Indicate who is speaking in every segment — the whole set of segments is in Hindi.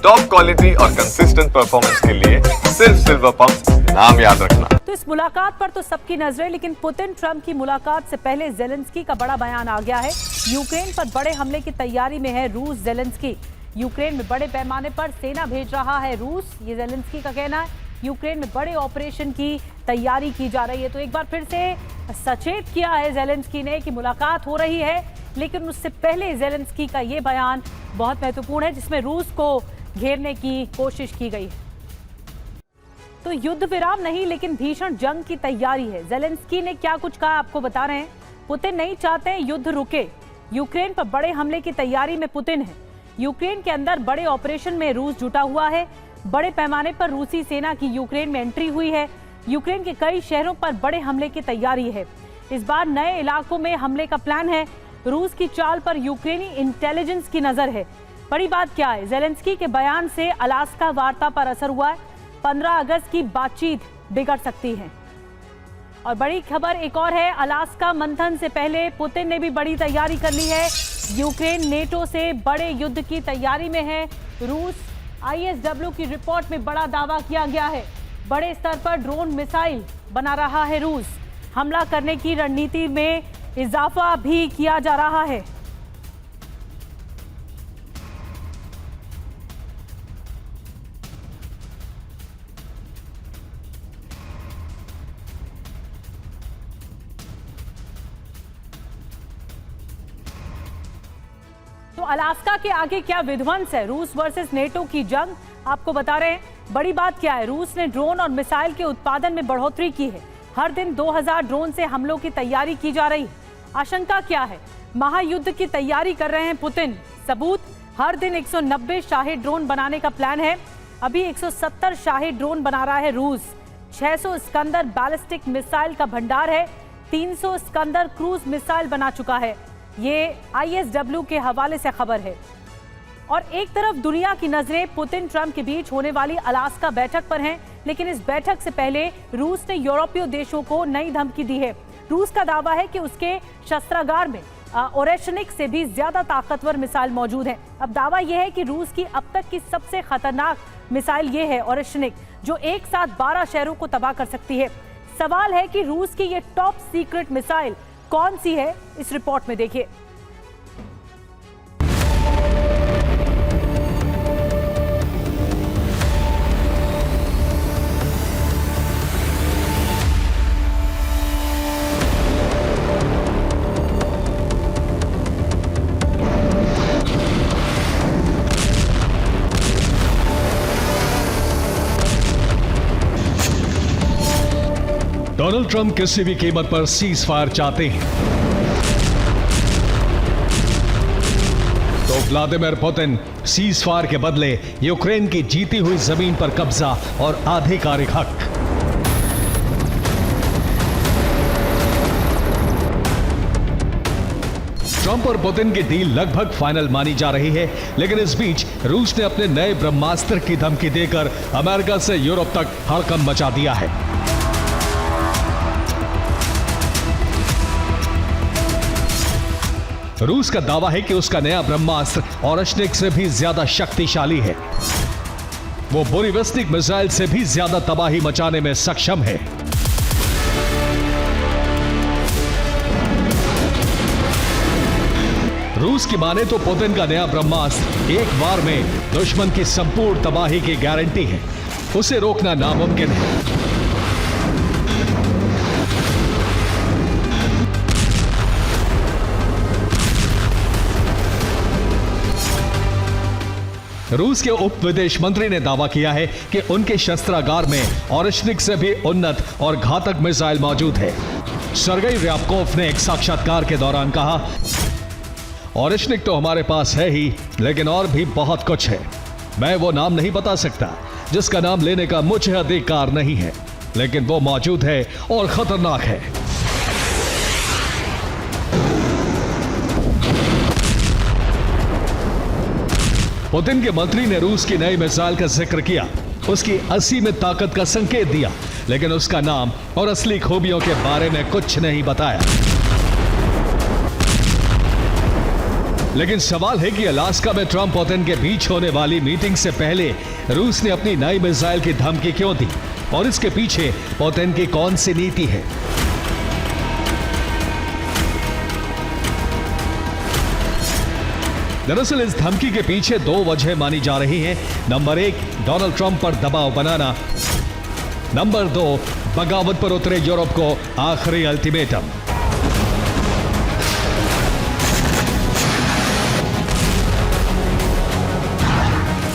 Speaker 1: टॉप क्वालिटी और कंसिस्टेंट परफॉर्मेंस के लिए सिर्फ सिल्वर पंप नाम याद रखना।
Speaker 2: तो इस मुलाकात पर तो सबकी नजरें, लेकिन पुतिन ट्रंप की मुलाकात से पहले जेलेंस्की का बड़ा बयान आ गया है। यूक्रेन पर बड़े हमले की तैयारी में है रूस। जेलेंस्की यूक्रेन में बड़े पैमाने पर सेना भेज रहा है रूस, ये जेलेंस्की का कहना है। यूक्रेन में बड़े ऑपरेशन की तैयारी की जा रही है। तो एक बार फिर से सचेत किया है जेलेंस्की ने कि मुलाकात हो रही है, लेकिन उससे पहले जेलेंस्की का ये बयान बहुत महत्वपूर्ण है, जिसमें रूस को घेरने की कोशिश की गई है। तो युद्ध विराम नहीं, लेकिन भीषण जंग की तैयारी है। जेलेंस्की ने क्या कुछ कहा आपको बता रहे हैं। पुतिन नहीं चाहते युद्ध रुके। यूक्रेन पर बड़े हमले की तैयारी में पुतिन है। यूक्रेन के अंदर बड़े ऑपरेशन में रूस जुटा हुआ है। बड़े पैमाने पर रूसी सेना की यूक्रेन में एंट्री हुई है। यूक्रेन के कई शहरों पर बड़े हमले की तैयारी है। इस बार नए इलाकों में हमले का प्लान है। रूस की चाल पर यूक्रेनी इंटेलिजेंस की नजर है। बड़ी बात क्या है, जेलेंस्की के बयान से अलास्का वार्ता पर असर हुआ है। 15 अगस्त की बातचीत बिगड़ सकती है। और बड़ी खबर एक और है, अलास्का मंथन से पहले पुतिन ने भी बड़ी तैयारी कर ली है। यूक्रेन नेटो से बड़े युद्ध की तैयारी में है। रूस ISW की रिपोर्ट में बड़ा दावा किया गया है। बड़े स्तर पर ड्रोन मिसाइल बना रहा है रूस। हमला करने की रणनीति में इजाफा भी किया जा रहा है। तो अलास्का के आगे क्या विध्वंस है, रूस वर्सेस नेटो की जंग, आपको बता रहे हैं। बड़ी बात क्या है, रूस ने ड्रोन और मिसाइल के उत्पादन में बढ़ोतरी की है। हर दिन 2000 ड्रोन से हमलों की तैयारी की जा रही है। आशंका क्या है, महायुद्ध की तैयारी कर रहे हैं पुतिन। सबूत, हर दिन 190 शाही ड्रोन बनाने का प्लान है। अभी 170 शाही ड्रोन बना रहा है रूस। 600 स्कंदर बैलिस्टिक मिसाइल का भंडार है। 300 स्कंदर क्रूज मिसाइल बना चुका है। ये ISW के हवाले से खबर है। और एक तरफ दुनिया की नजरें पुतिन ट्रंप के बीच होने वाली अलास्का बैठक पर हैं, लेकिन इस बैठक से पहले रूस ने यूरोपीय देशों को नई धमकी दी है। रूस का दावा है कि उसके शस्त्रागार में ओरेशनिक से भी ज्यादा ताकतवर मिसाइल मौजूद है। अब दावा यह है कि रूस की अब तक की सबसे खतरनाक मिसाइल ये है ओरेशनिक, जो एक साथ 12 शहरों को तबाह कर सकती है। सवाल है कि रूस की ये टॉप सीक्रेट मिसाइल कौन सी है, इस रिपोर्ट में देखिए।
Speaker 3: डोनाल्ड ट्रंप किसी भी कीमत पर सीज फायर चाहते हैं, तो व्लादिमीर पुतिन सीज फायर के बदले यूक्रेन की जीती हुई जमीन पर कब्जा और आधिकारिक हक। ट्रंप और पुतिन की डील लगभग फाइनल मानी जा रही है, लेकिन इस बीच रूस ने अपने नए ब्रह्मास्त्र की धमकी देकर अमेरिका से यूरोप तक हड़कंप मचा दिया है। रूस का दावा है कि उसका नया ब्रह्मास्त्र ओरेशनिक से भी ज्यादा शक्तिशाली है। वो बोलिस्टिक मिसाइल से भी ज्यादा तबाही मचाने में सक्षम है। रूस की माने तो पुतिन का नया ब्रह्मास्त्र एक बार में दुश्मन की संपूर्ण तबाही की गारंटी है। उसे रोकना नामुमकिन है। रूस के उप विदेश मंत्री ने दावा किया है कि उनके शस्त्रागार में ओरेशनिक से भी उन्नत और घातक मिसाइल मौजूद है। सर्गेई ryabkov ने एक साक्षात्कार के दौरान कहा, ओरेशनिक तो हमारे पास है ही, लेकिन और भी बहुत कुछ है। मैं वो नाम नहीं बता सकता, जिसका नाम लेने का मुझे अधिकार नहीं है, लेकिन वो मौजूद है और खतरनाक है। पुतिन के मंत्री ने रूस की नई मिसाइल का जिक्र किया, उसकी 80 में ताकत का संकेत दिया, लेकिन उसका नाम और असली खूबियों के बारे में कुछ नहीं बताया। लेकिन सवाल है कि अलास्का में ट्रंप पुतिन के बीच होने वाली मीटिंग से पहले रूस ने अपनी नई मिसाइल की धमकी क्यों दी और इसके पीछे पुतिन की कौन सी नीति है? दरअसल इस धमकी के पीछे दो वजह मानी जा रही हैं। नंबर 1, डोनाल्ड ट्रंप पर दबाव बनाना। नंबर 2, बगावत पर उतरे यूरोप को आखिरी अल्टीमेटम।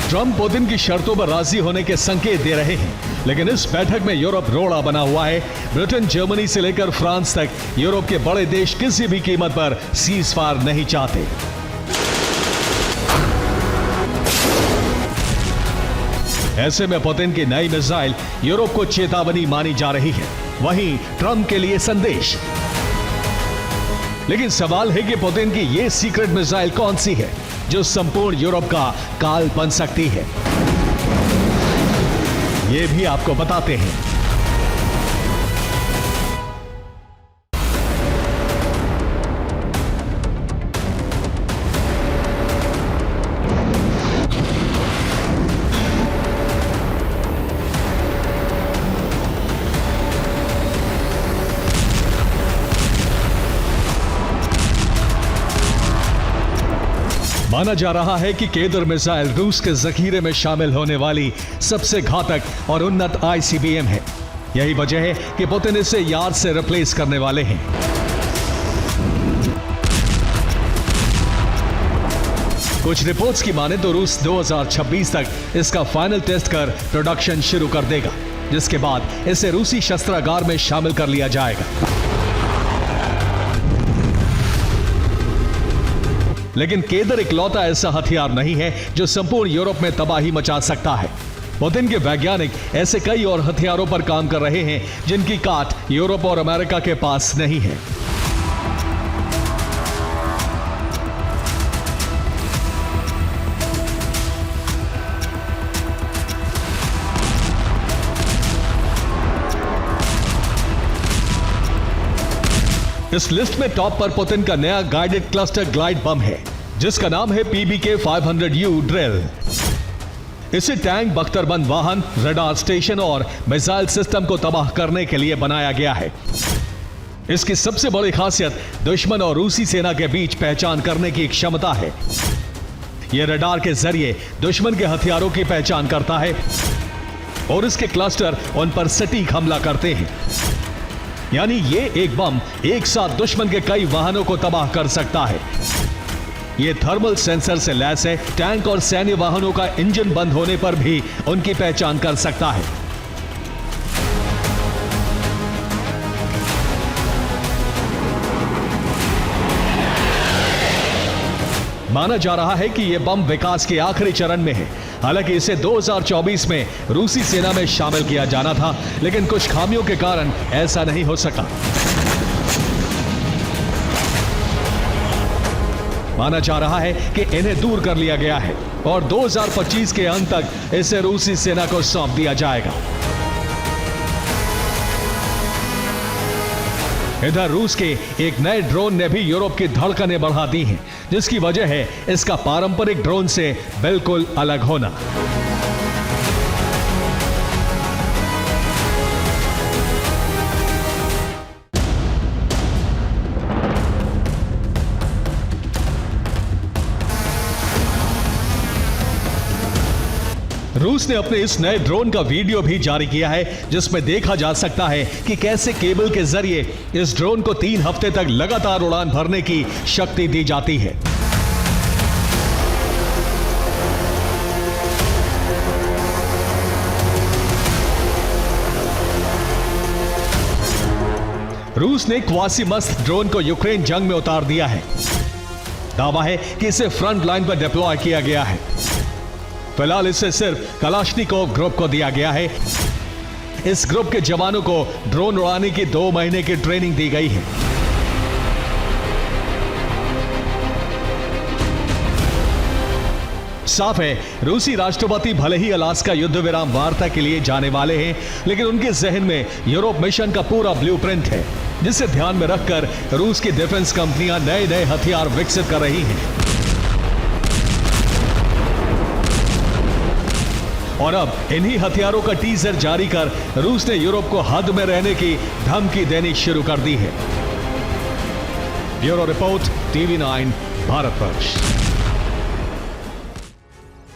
Speaker 3: ट्रंप पुतिन की शर्तों पर राजी होने के संकेत दे रहे हैं, लेकिन इस बैठक में यूरोप रोड़ा बना हुआ है। ब्रिटेन, जर्मनी से लेकर फ्रांस तक यूरोप के बड़े देश किसी भी कीमत पर सीज़फायर नहीं चाहते। ऐसे में पुतिन की नई मिसाइल यूरोप को चेतावनी मानी जा रही है, वहीं ट्रंप के लिए संदेश। लेकिन सवाल है कि पुतिन की यह सीक्रेट मिसाइल कौन सी है जो संपूर्ण यूरोप का काल बन सकती है? यह भी आपको बताते हैं। माना जा रहा है कि केदर मिसाइल रूस के जखीरे में शामिल होने वाली सबसे घातक और उन्नत आईसीबीएम है। यही वजह है कि पुतिन इसे यार्ड से रिप्लेस करने वाले हैं। कुछ रिपोर्ट्स की माने तो रूस 2026 तक इसका फाइनल टेस्ट कर प्रोडक्शन शुरू कर देगा, जिसके बाद इसे रूसी शस्त्रागार में शामिल कर लिया जाएगा। लेकिन केदर इकलौता ऐसा हथियार नहीं है जो संपूर्ण यूरोप में तबाही मचा सकता है। पुतिन के वैज्ञानिक ऐसे कई और हथियारों पर काम कर रहे हैं जिनकी काट यूरोप और अमेरिका के पास नहीं है। इस लिस्ट में टॉप पर पुतिन का नया गाइडेड क्लस्टर ग्लाइड बम है, जिसका नाम है PBK-500U ड्रिल। इसे टैंक, बख्तरबंद वाहन, रडार स्टेशन और मिसाइल सिस्टम को तबाह करने के लिए बनाया गया है। इसकी सबसे बड़ी खासियत दुश्मन और रूसी सेना के बीच पहचान करने की क्षमता है। यह रडार के जरिए दुश्मन के हथियारों की पहचान करता है और इसके क्लस्टर उन पर सटीक हमला करते हैं। यानी ये एक बम एक साथ दुश्मन के कई वाहनों को तबाह कर सकता है। ये थर्मल सेंसर से लैस है, टैंक और सैन्य वाहनों का इंजन बंद होने पर भी उनकी पहचान कर सकता है। माना जा रहा है कि यह बम विकास के आखिरी चरण में है। हालांकि इसे 2024 में रूसी सेना में शामिल किया जाना था, लेकिन कुछ खामियों के कारण ऐसा नहीं हो सका। माना जा रहा है कि इन्हें दूर कर लिया गया है और 2025 के अंत तक इसे रूसी सेना को सौंप दिया जाएगा। इधर रूस के एक नए ड्रोन ने भी यूरोप की धड़कनें बढ़ा दी हैं, जिसकी वजह है इसका पारंपरिक ड्रोन से बिल्कुल अलग होना। रूस ने अपने इस नए ड्रोन का वीडियो भी जारी किया है, जिसमें देखा जा सकता है कि कैसे केबल के जरिए इस ड्रोन को 3 हफ्ते तक लगातार उड़ान भरने की शक्ति दी जाती है। रूस ने क्वासीमस्त ड्रोन को यूक्रेन जंग में उतार दिया है। दावा है कि इसे फ्रंट लाइन पर डिप्लॉय किया गया है। फिलहाल इसे सिर्फ कलाश्निकोव ग्रुप को दिया गया है। इस ग्रुप के जवानों को ड्रोन उड़ाने की 2 महीने की ट्रेनिंग दी गई है। साफ है, रूसी राष्ट्रपति भले ही अलास्का युद्ध विराम वार्ता के लिए जाने वाले हैं, लेकिन उनके जहन में यूरोप मिशन का पूरा ब्लूप्रिंट है, जिसे ध्यान में रखकर रूस की डिफेंस कंपनियां नए नए हथियार विकसित कर रही हैं। और अब इन्हीं हथियारों का टीजर जारी कर रूस ने यूरोप को हद में रहने की धमकी देनी शुरू कर दी है। Bureau report, TV9 Bharatvarsh.